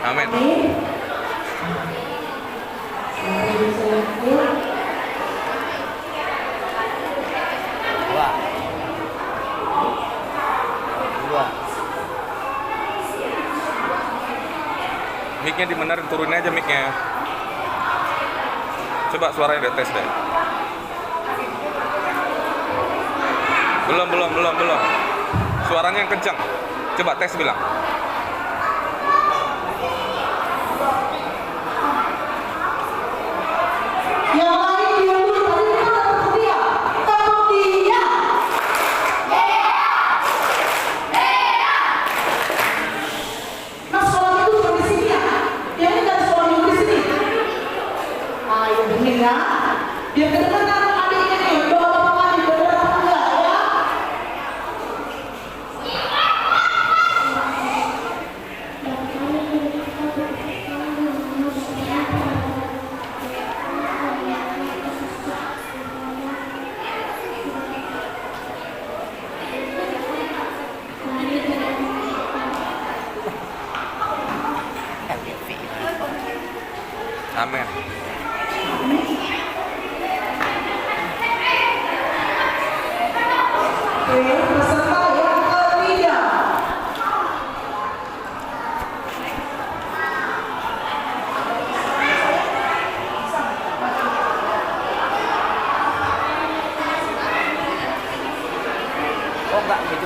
Amin. Dua. Mic-nya dibenerin, turunin aja mic-nya. Coba suaranya udah tes deh. Belum. Suaranya yang kencang. Coba tes bilang. Yang lain diam dulu, tadi kita tetap dia. Tetap dia. Nah, sekolah itu cuma di sini ya. Yang ini kan sekolah minggu di sini. Ayo dengerin ya. Biar kedengeran adiknya nih, doa bapak kami, benar apa enggak ya? Amin. Oke, peserta yang ketiga. Oh enggak gitu.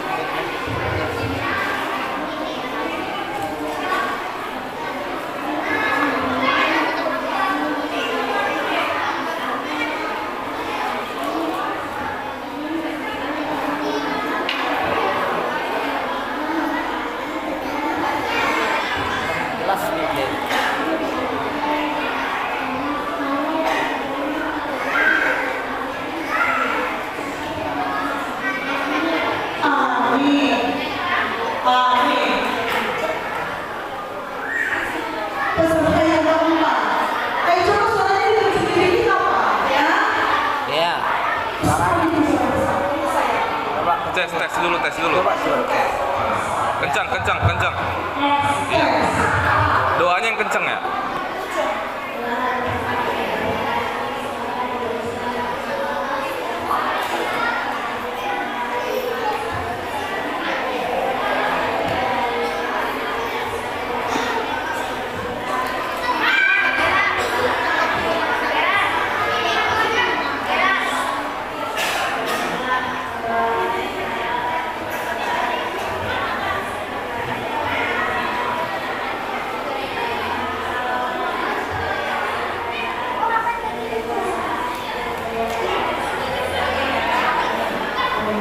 Jelas nih. Amin. Amin. Peserta yang keempat. Ayo coba suaranya dikencengin dikit apa ya? Ya. Coba. Tes dulu. Coba. Kencang. Iya. Doanya yang kencang ya.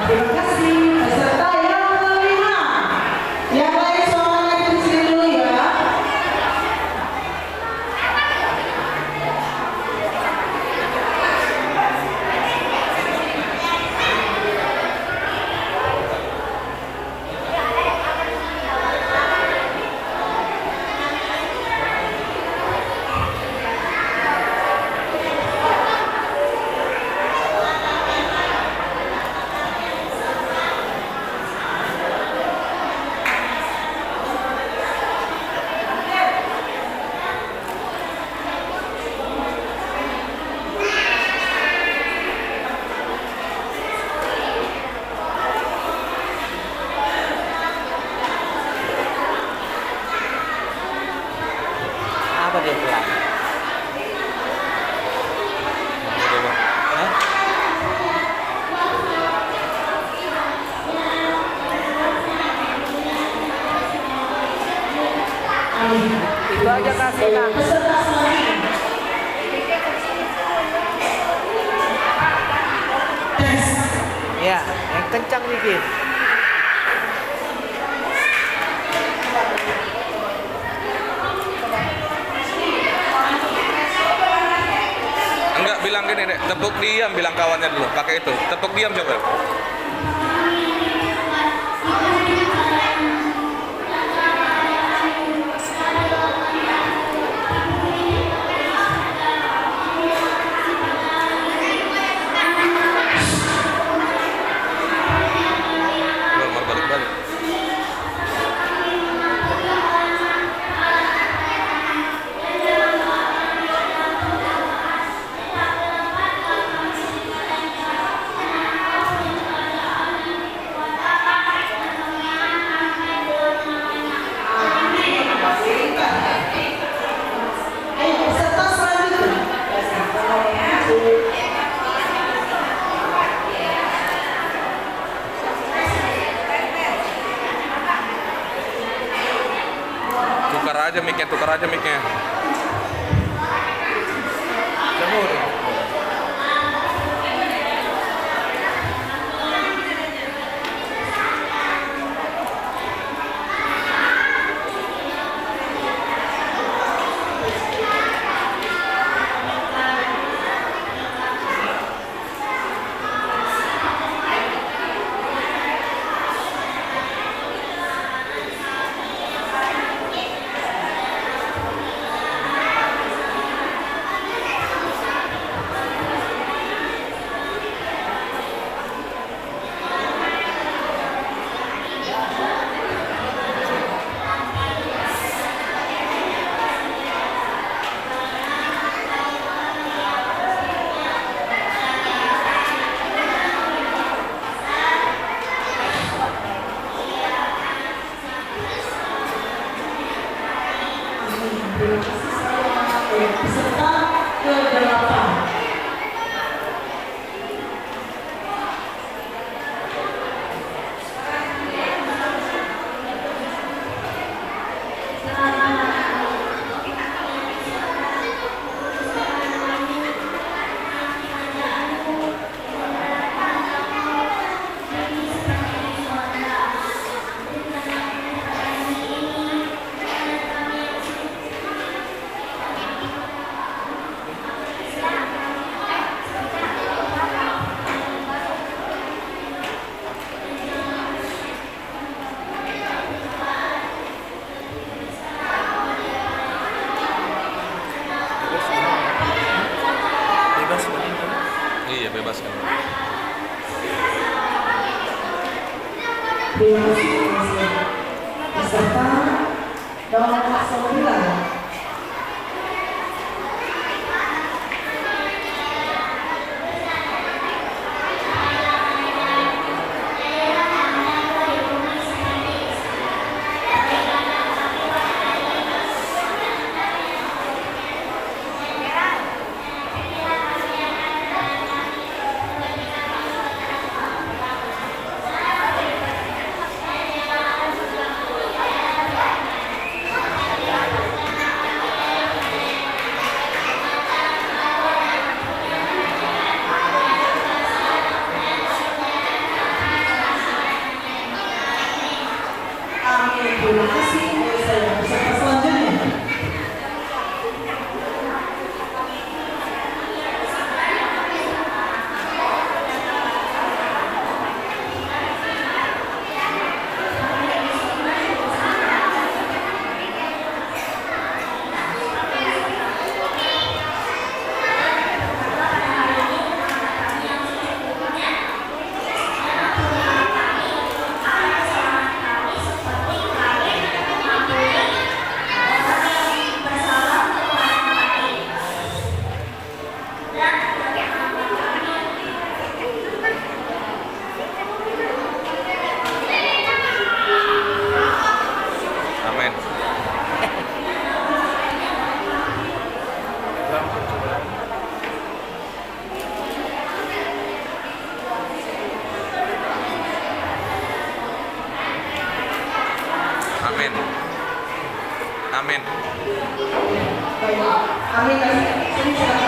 Terima kasih. Peserta yang kelima. Yang lain suaranya dikencengin dulu ya. Apa dia bilang? Hah? Itu aja kasih Kang. Peserta selanjutnya. Tes. Ya, yang kencang dikit. Enggak, bilang gini deh, tepuk diam, bilang kawannya dulu. Pakai itu, tepuk diam coba. Belum, baru balik. Tukar aja mic-nya, tukar aja mic-nya. Jemur. Peserta ke-8. Bebas begini. Iya, bebas kan. Terima kasih. Peserta nomor 9. Amin. Terima kasih. Saya peserta selanjutnya. Amin. Amin. Amin. Baik. Amin. Sini silakan.